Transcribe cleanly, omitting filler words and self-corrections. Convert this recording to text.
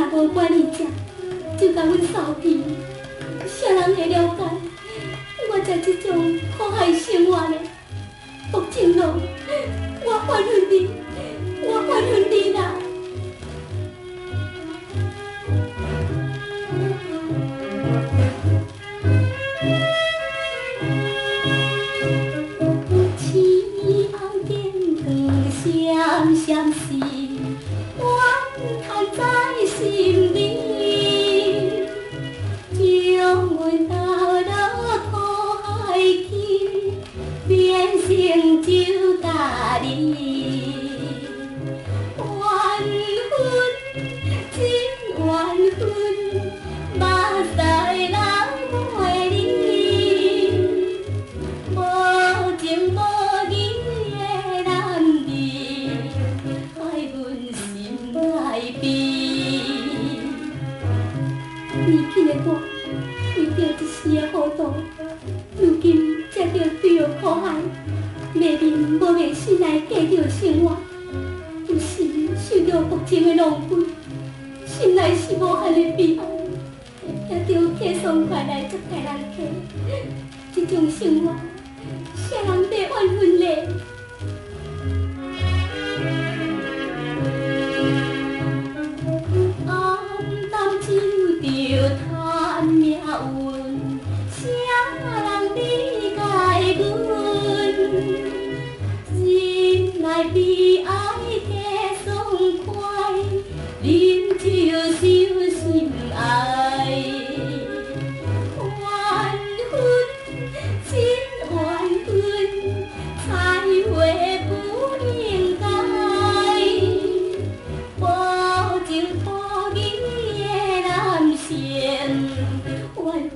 若无管你食，就甲阮扫屁，啥人会了解我在这种苦海生活呢？福清路，我欢迎你，我欢迎你啦！天后电光闪闪时，怨叹在心里，将阮倒落苦海去，变成酒大利。缘分，真缘分，目屎人袂离，无情无义的男儿，害阮心爱悲。年轻的我，为着一时的糊涂，如今才着坠入苦海，迷面无眠醒来继续生活。有时受到福清的浪费，心内是无限的悲哀。听着客爽快来接待人客，这种生活，谁人袂怨恨嘞？暗淡酒着叹命运，啥人理解阮？心内悲哀加爽快，饮酒收心爱。缘分，真缘分，才会不应该。无情无义的男性，缘